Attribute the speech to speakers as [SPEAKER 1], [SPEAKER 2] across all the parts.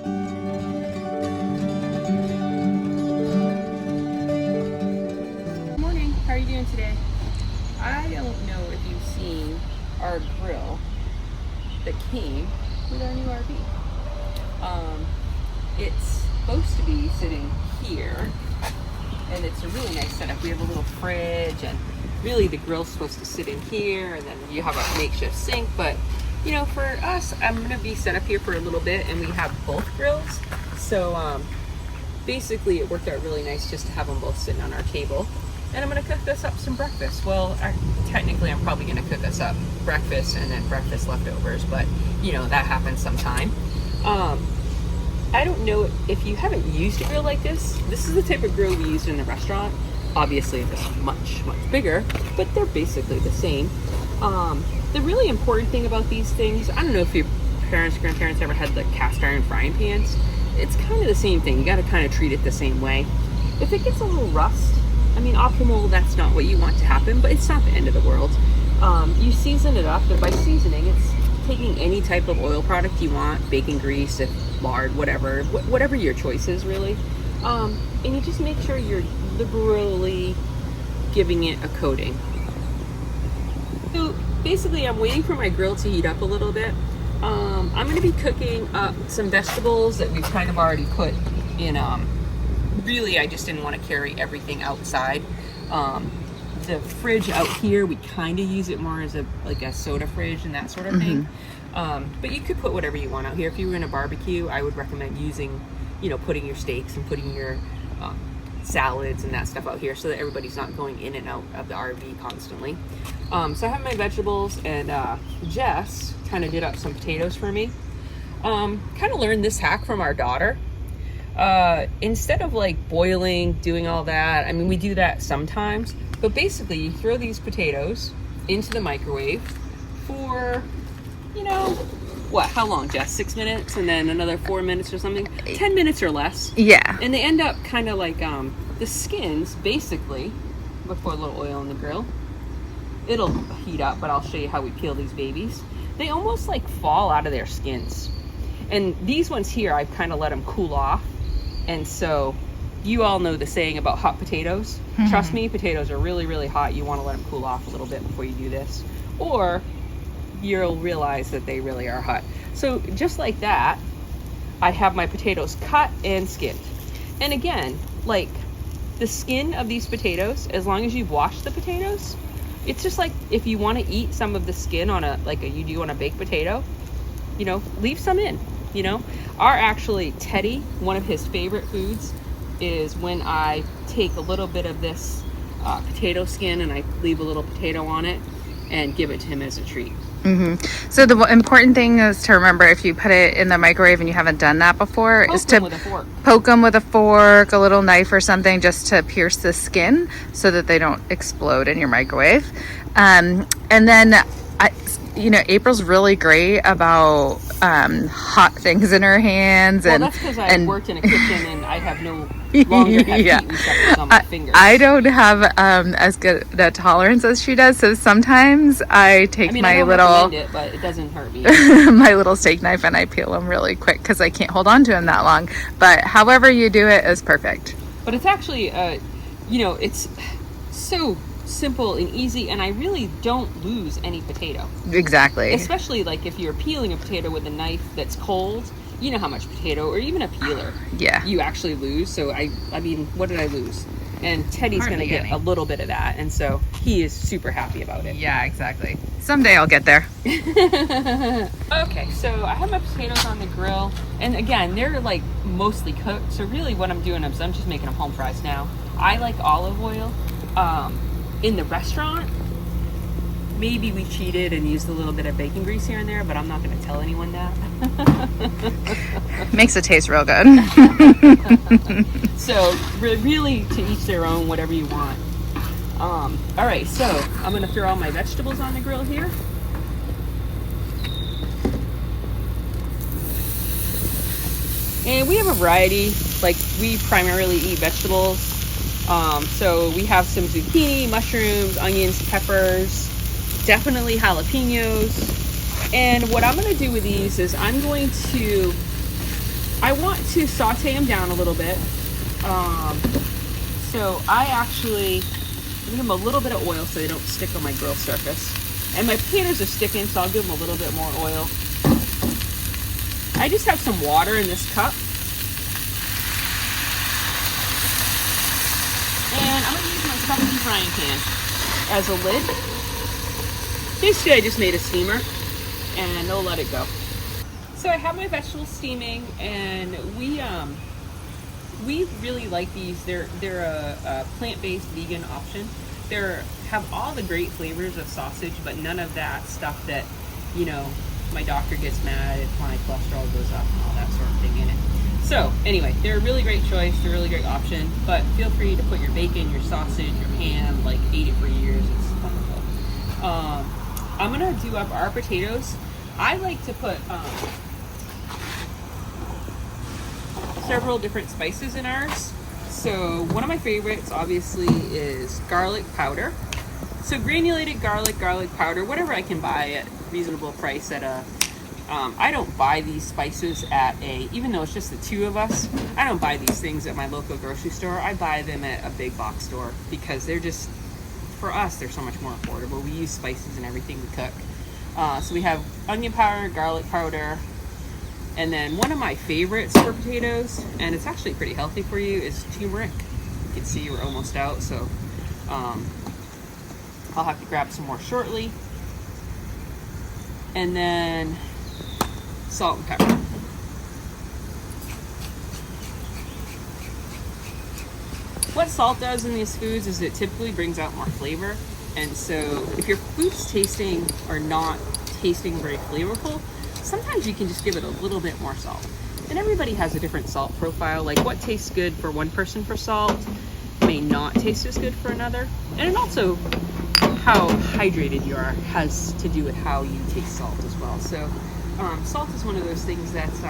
[SPEAKER 1] Good morning. How are you doing today? I don't know if you've seen our grill that came with our new RV. It's supposed to be sitting here, and it's a really nice setup. We have a little fridge, and really the grill's supposed to sit in here, and then you have a makeshift sink. But you know, for us, I'm gonna be set up here for a little bit, and we have both grills. So basically, it worked out really nice just to have them both sitting on our table. And I'm gonna cook us up some breakfast. Well, technically, I'm probably gonna cook us up breakfast and then breakfast leftovers, but you know, that happens sometime. I don't know if you haven't used a grill like this. This is the type of grill we used in the restaurant. Obviously, it's much bigger, but they're basically the same. The really important thing about these things, I don't know if your parents, grandparents ever had the cast iron frying pans. It's kind of the same thing. You got to kind of treat it the same way. If it gets a little rust, I mean, optimal, that's not what you want to happen, but it's not the end of the world. You season it up, and by seasoning, it's taking any type of oil product you want, bacon grease, lard, whatever your choice is, really. And you just make sure you're liberally giving it a coating. So basically, I'm waiting for my grill to heat up a little bit. I'm going to be cooking up some vegetables that we've kind of already put in. Really, I just didn't want to carry everything outside. The fridge out here, we kind of use it more as a soda fridge and that sort of thing. But you could put whatever you want out here. If you were in a barbecue, I would recommend using, putting your steaks and putting your salads and that stuff out here so that everybody's not going in and out of the RV constantly. So I have my vegetables, and Jess kind of did up some potatoes for me. Kind of learned this hack from our daughter. Instead of boiling, doing all that, I mean, we do that sometimes, but basically you throw these into the microwave for, how long, Jess? 6 minutes, and then another 4 minutes or something? 10 minutes or less.
[SPEAKER 2] Yeah.
[SPEAKER 1] And they end up kind of the skins, basically, before a little oil in the grill. It'll heat up, but I'll show you how we peel these babies. They almost fall out of their skins. And these ones here, I've kind of let them cool off. And so you all know the saying about hot potatoes. Trust me, potatoes are really, really hot. You want to let them cool off a little bit before you do this. Or you'll realize that they really are hot. So just like that, I have my potatoes cut and skinned. And again, the skin of these potatoes, as long as you've washed the potatoes, it's just if you want to eat some of the skin on you do on a baked potato, leave some in. Actually, Teddy, one of his favorite foods is when I take a little bit of this potato skin and I leave a little potato on it and give it to him as a treat.
[SPEAKER 2] So the important thing is to remember, if you put it in the microwave and you haven't done that before, is to poke them with a fork, a little knife or something, just to pierce the skin so that they don't explode in your microwave. And then April's really great about hot things in her hands.
[SPEAKER 1] Well, that's because I worked in a kitchen and I have no longer have heat receptors on my fingers.
[SPEAKER 2] I don't have as good a tolerance as she does, so sometimes I take
[SPEAKER 1] I don't recommend it, but it doesn't hurt me.
[SPEAKER 2] my little steak knife, and I peel them really quick because I can't hold on to them that long. But however you do it is perfect.
[SPEAKER 1] But it's actually, it's so simple and easy, and I really don't lose any potato.
[SPEAKER 2] Exactly.
[SPEAKER 1] Especially if you're peeling a potato with a knife that's cold, you know how much potato, or even a peeler, you actually lose. So I mean, what did I lose? And Teddy's going to get a little bit of that, and so he is super happy about it.
[SPEAKER 2] Yeah, exactly. Someday I'll get there.
[SPEAKER 1] Okay, so I have my potatoes on the grill, and again, they're mostly cooked. So really, what I'm doing is I'm just making them home fries now. I like olive oil. In the restaurant, maybe we cheated and used a little bit of bacon grease here and there, but I'm not going to tell anyone that.
[SPEAKER 2] Makes it taste real good.
[SPEAKER 1] So really, to each their own, whatever you want. All right, so I'm going to throw all my vegetables on the grill here. And we have a variety. We primarily eat vegetables. So we have some zucchini, mushrooms, onions, peppers, definitely jalapenos. And what I'm going to do with these is I want to saute them down a little bit. So I actually give them a little bit of oil so they don't stick on my grill surface. And my potatoes are sticking, so I'll give them a little bit more oil. I just have some water in this cup. And I'm going to use my stuffy frying pan as a lid. Basically, I just made a steamer, and I'll let it go. So I have my vegetables steaming, and we really like these. They're a plant-based vegan option. They have all the great flavors of sausage, but none of that stuff that, you know, my doctor gets mad if my cholesterol goes up and all that sort of thing in it. So anyway, they're a really great choice. They're a really great option, but feel free to put your bacon, your sausage, your ham, like ate it for years. It's wonderful. I'm gonna do up our potatoes. I like to put several different spices in ours. So one of my favorites obviously is garlic powder. So granulated garlic powder, whatever I can buy at reasonable price at a, I don't buy these spices at even though it's just the two of us, I don't buy these things at my local grocery store. I buy them at a big box store because they're just, for us, they're so much more affordable. We use spices in everything we cook. So we have onion powder, garlic powder, and then one of my favorites for potatoes, and it's actually pretty healthy for you, is turmeric. You can see we're almost out, so I'll have to grab some more shortly. And then salt and pepper. What salt does in these foods is it typically brings out more flavor. And so if your food's tasting or not tasting very flavorful, sometimes you can just give it a little bit more salt. And everybody has a different salt profile. Like what tastes good for one person for salt may not taste as good for another. And it also, how hydrated you are has to do with how you taste salt as well. So salt is one of those things that's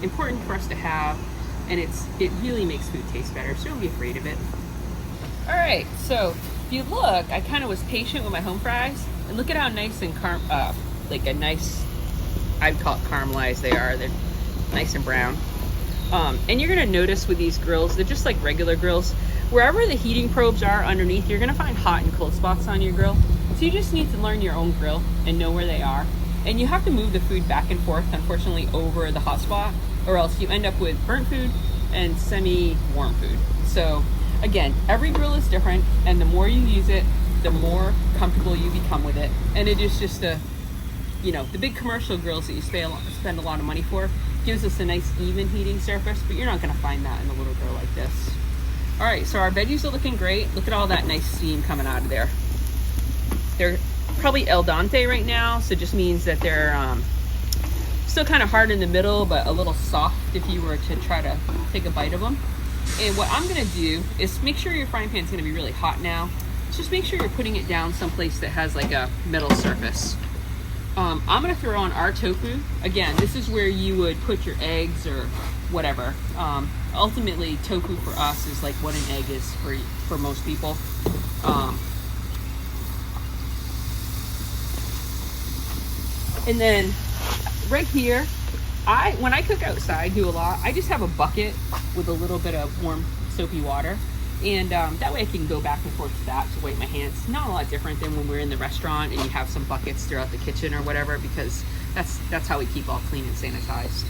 [SPEAKER 1] important for us to have, and it really makes food taste better, so don't be afraid of it. All right, so if you look, I kind of was patient with my home fries, and look at how nice and like a nice, I'd call it caramelized they are. They're nice and brown. And you're gonna notice with these grills, they're just like regular grills. Wherever the heating probes are underneath, you're gonna find hot and cold spots on your grill. So you just need to learn your own grill and know where they are. And you have to move the food back and forth, unfortunately, over the hot spot, or else you end up with burnt food and semi-warm food. So again, every grill is different, and the more you use it, the more comfortable you become with it. And it is just you know, the big commercial grills that you spend a lot of money for gives us a nice even heating surface, but you're not gonna find that in a little grill like this. All right, so our veggies are looking great. Look at all that nice steam coming out of there. They're probably al dente right now, so it just means that they're still kind of hard in the middle, but a little soft if you were to try to take a bite of them. And what I'm gonna do is make sure your frying pan's gonna be really hot now. Just make sure you're putting it down someplace that has like a metal surface. I'm gonna throw on our tofu. Again, this is where you would put your eggs or whatever. Ultimately, tofu for us is like what an egg is for most people. And then right here, when I cook outside, do a lot. I just have a bucket with a little bit of warm soapy water, and that way I can go back and forth to that to wipe my hands. Not a lot different than when we're in the restaurant and you have some buckets throughout the kitchen or whatever, because that's how we keep all clean and sanitized.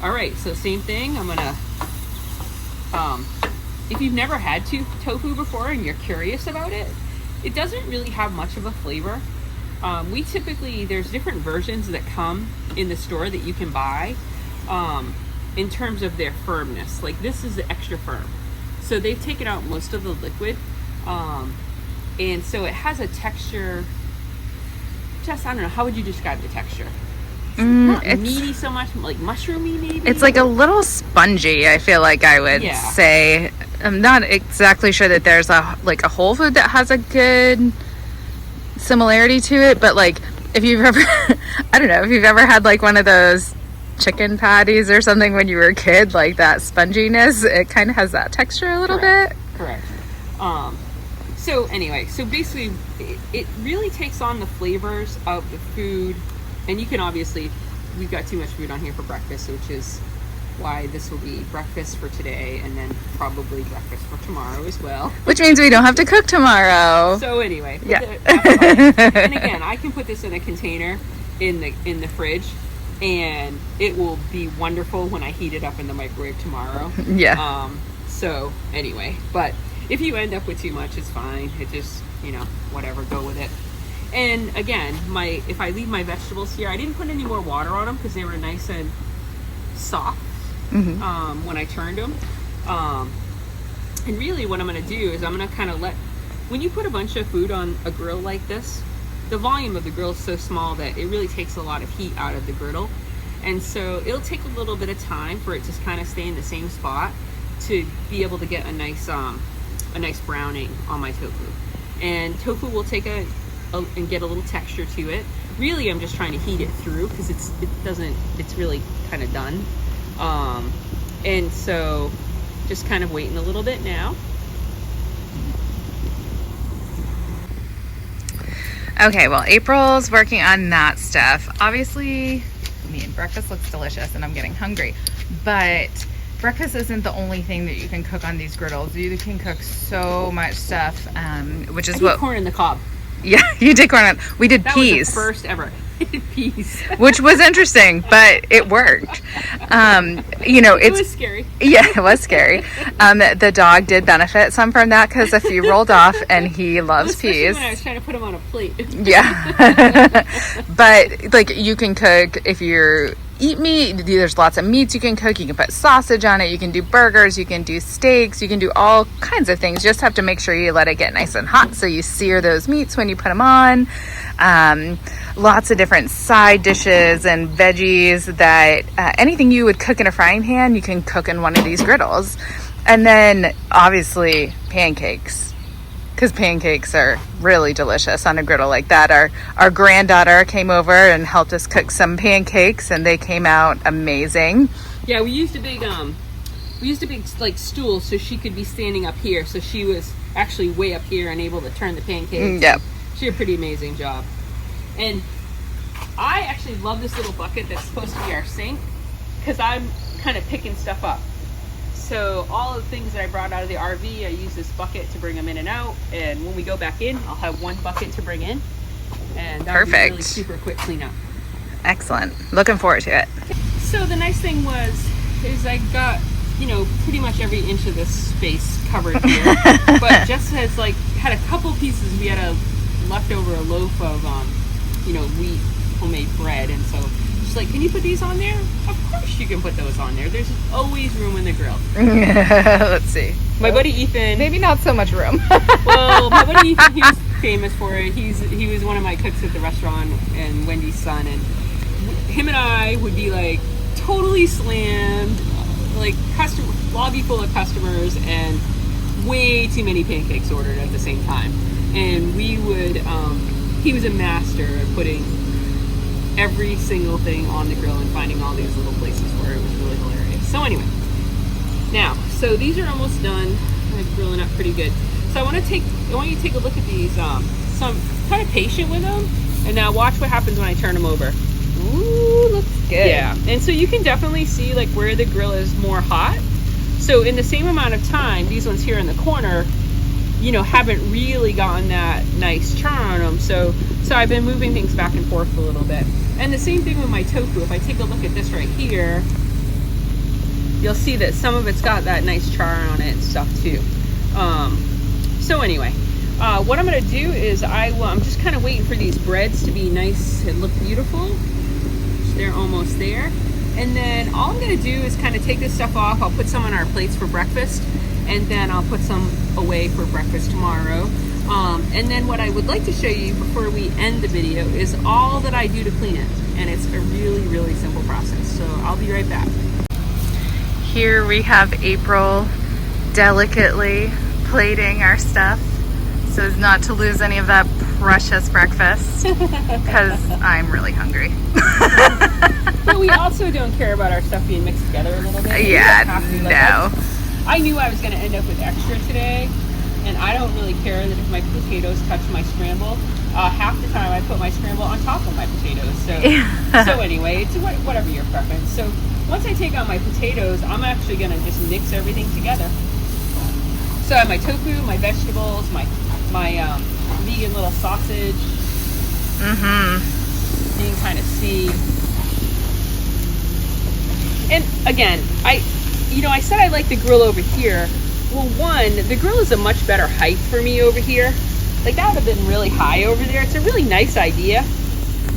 [SPEAKER 1] All right, so same thing. I'm gonna, if you've never had tofu before and you're curious about it, it doesn't really have much of a flavor. We typically, there's different versions that come in the store that you can buy in terms of their firmness. Like this is the extra firm. So they've taken out most of the liquid. And so it has a texture, Jess, I don't know, how would you describe the texture? Not meaty so much, like mushroomy maybe?
[SPEAKER 2] It's like a little spongy, I feel like I would say. I'm not exactly sure that there's a whole food that has a good similarity to it, but like if you've ever I don't know if you've ever had like one of those chicken patties or something when you were a kid, like that sponginess, it kind of has that texture a little bit.
[SPEAKER 1] Correct. So anyway, so basically it really takes on the flavors of the food, and you can obviously, we've got too much food on here for breakfast, which is why this will be breakfast for today and then probably breakfast for tomorrow as well.
[SPEAKER 2] Which means we don't have to cook tomorrow.
[SPEAKER 1] So anyway,
[SPEAKER 2] yeah.
[SPEAKER 1] And again, I can put this in a container in the fridge, and it will be wonderful when I heat it up in the microwave tomorrow.
[SPEAKER 2] Yeah.
[SPEAKER 1] So anyway, but if you end up with too much, it's fine. It just, whatever, go with it. And again, if I leave my vegetables here, I didn't put any more water on them because they were nice and soft when I turned them. And really what I'm going to do is I'm going to kind of when you put a bunch of food on a grill like this, the volume of the grill is so small that it really takes a lot of heat out of the griddle. And so it'll take a little bit of time for it to kind of stay in the same spot to be able to get a nice browning on my tofu. And tofu will take and get a little texture to it. Really, I'm just trying to heat it through because it's really kind of done. And so just kind of waiting a little bit now.
[SPEAKER 2] Okay, well, April's working on that stuff. Obviously, breakfast looks delicious and I'm getting hungry, but breakfast isn't the only thing that you can cook on these griddles. You can cook so much stuff, which is what
[SPEAKER 1] corn in the cob.
[SPEAKER 2] Yeah, you did corn on. We did peas.
[SPEAKER 1] That was the first ever. Peas.
[SPEAKER 2] Which was interesting, but it worked.
[SPEAKER 1] It was scary.
[SPEAKER 2] Yeah, it was scary. The dog did benefit some from that because a few rolled off, and he loves peas.
[SPEAKER 1] When I was trying to put them on a plate.
[SPEAKER 2] Yeah. But you can cook if you eat meat. There's lots of meats you can cook. You can put sausage on it. You can do burgers. You can do steaks. You can do all kinds of things. You just have to make sure you let it get nice and hot so you sear those meats when you put them on. Lots of different side dishes and veggies that anything you would cook in a frying pan, you can cook in one of these griddles. And then obviously pancakes, because pancakes are really delicious on a griddle like that. Our granddaughter came over and helped us cook some pancakes, and they came out amazing.
[SPEAKER 1] Yeah, we used a big like stool so she could be standing up here, so she was actually way up here and able to turn the pancakes.
[SPEAKER 2] Yep.
[SPEAKER 1] She did a pretty amazing job. And I actually love this little bucket that's supposed to be our sink because I'm kind of picking stuff up. So all of the things that I brought out of the RV, I use this bucket to bring them in and out. And when we go back in, I'll have one bucket to bring in. And that'll be really super quick cleanup.
[SPEAKER 2] Excellent. Looking forward to it.
[SPEAKER 1] So the nice thing is I got, pretty much every inch of this space covered here. But Jess had a couple pieces. We had a leftover loaf of, wheat homemade bread. And so she's like, can you put these on there? Of course you can put those on there. There's always room in the grill.
[SPEAKER 2] Let's see.
[SPEAKER 1] My buddy Ethan.
[SPEAKER 2] Maybe not so much room.
[SPEAKER 1] Well, my buddy Ethan, he was famous for it. He was one of my cooks at the restaurant and Wendy's son. And him and I would be like totally slammed, like lobby full of customers and way too many pancakes ordered at the same time. And we would, he was a master at putting every single thing on the grill and finding all these little places where it was really hilarious. So anyway, so these are almost done. They're grilling up pretty good. So I want you to take a look at these. So I'm kind of patient with them. And now watch what happens when I turn them over.
[SPEAKER 2] Ooh, looks good.
[SPEAKER 1] Yeah, and so you can definitely see where the grill is more hot. So in the same amount of time, these ones here in the corner, haven't really gotten that nice char on them. So I've been moving things back and forth a little bit. And the same thing with my tofu. If I take a look at this right here, you'll see that some of it's got that nice char on it and stuff too. So anyway, what I'm going to do is I'm just kind of waiting for these breads to be nice and look beautiful. They're almost there. And then all I'm going to do is kind of take this stuff off. I'll put some on our plates for breakfast, and then I'll put some away for breakfast tomorrow. And then what I would like to show you before we end the video is all that I do to clean it. And it's a really, really simple process. So I'll be right back.
[SPEAKER 2] Here we have April delicately plating our stuff so as not to lose any of that precious breakfast because I'm really hungry.
[SPEAKER 1] But we also don't care about our stuff being mixed together a little bit.
[SPEAKER 2] Yeah, no.
[SPEAKER 1] I knew I was going to end up with extra today, and I don't really care that if my potatoes touch my scramble. Half the time I put my scramble on top of my potatoes. So anyway, it's whatever your preference. So once I take out my potatoes, I'm actually gonna just mix everything together. So I have my tofu, my vegetables, my vegan little sausage. You can kind of see. And again, I said I like the grill over here. Well, one, the grill is a much better height for me over here. Like that would have been really high over there. It's a really nice idea.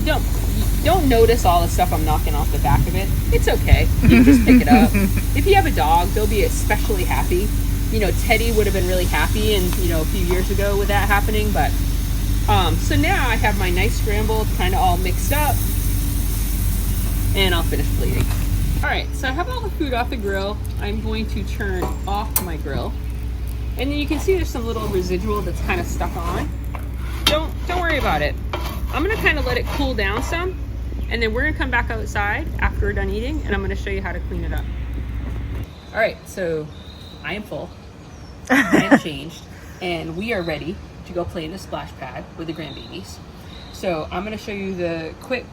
[SPEAKER 1] Don't notice all the stuff I'm knocking off the back of it. It's okay. You can just pick it up. If you have a dog, they'll be especially happy. You know, Teddy would have been really happy and a few years ago with that happening, but so now I have my nice scrambled kind of all mixed up, and I'll finish plating. All right, so I have all the food off the grill. I'm going to turn off my grill, and then you can see there's some little residual that's kind of stuck on. Don't worry about it. I'm gonna kind of let it cool down some, and then we're gonna come back outside after we're done eating, and I'm gonna show you how to clean it up. All right, so I am full. I am changed, and we are ready to go play in the splash pad with the grandbabies. So I'm gonna show you the quick,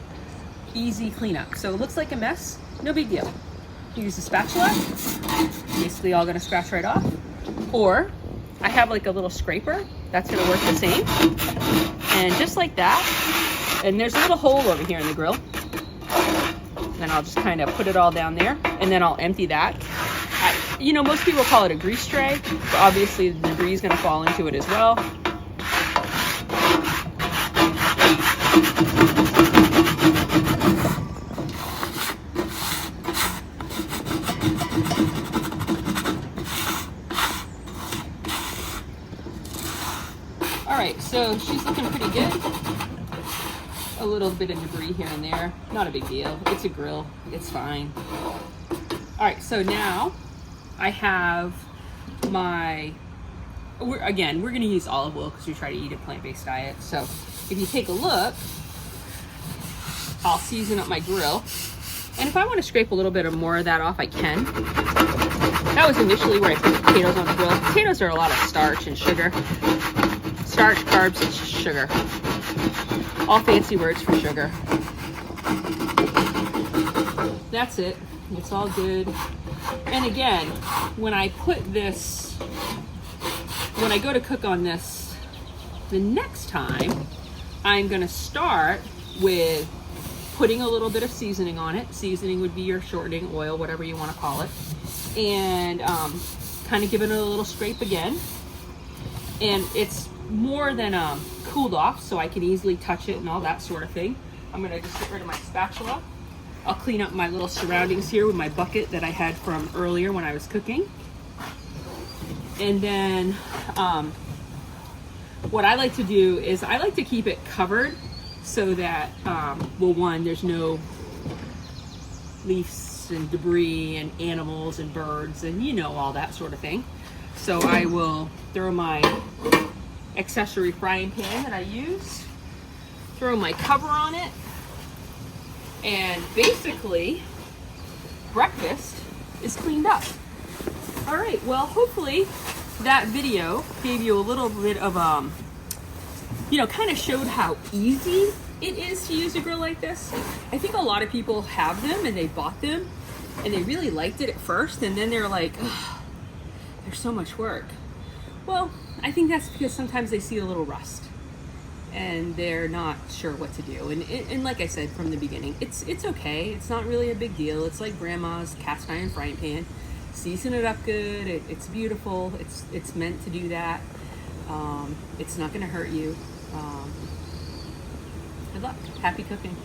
[SPEAKER 1] easy cleanup. So it looks like a mess, no big deal. You use the spatula, basically all gonna scratch right off. Or I have like a little scraper, that's gonna work the same. And just like that, and there's a little hole over here in the grill. And I'll just kind of put it all down there, and then I'll empty that. Most people call it a grease tray, but obviously the debris is going to fall into it as well. All right, so she's looking pretty good. A little bit of debris here and there, not a big deal. It's a grill, it's fine. All right, so now I have we're gonna use olive oil because we try to eat a plant-based diet. So if you take a look, I'll season up my grill. And if I want to scrape a little bit more of that off, I can. That was initially where I put the potatoes on the grill. Potatoes are a lot of starch and sugar. Starch, carbs, and sugar. All fancy words for sugar. That's it. It's all good. And again, when I go to cook on this the next time, I'm going to start with putting a little bit of seasoning on it. Seasoning would be your shortening oil, whatever you want to call it. And kind of giving it a little scrape again. And it's more than cooled off, so I can easily touch it and all that sort of thing. I'm going to just get rid of my spatula. I'll clean up my little surroundings here with my bucket that I had from earlier when I was cooking. And then what I like to do is I like to keep it covered so that, well, one, there's no leaves and debris and animals and birds and all that sort of thing. So I will throw my accessory frying pan that I use, throw my cover on it, and basically breakfast is cleaned up. All right, well, hopefully that video gave you a little bit of kind of showed how easy it is to use a grill like this. I think a lot of people have them and they bought them and they really liked it at first, and then they're like, oh, there's so much work. Well, I think that's because sometimes they see a little rust and they're not sure what to do. And like I said from the beginning, it's okay. It's not really a big deal. It's like grandma's cast iron frying pan. Season it up good. It's beautiful. It's meant to do that. It's not going to hurt you. Good luck. Happy cooking.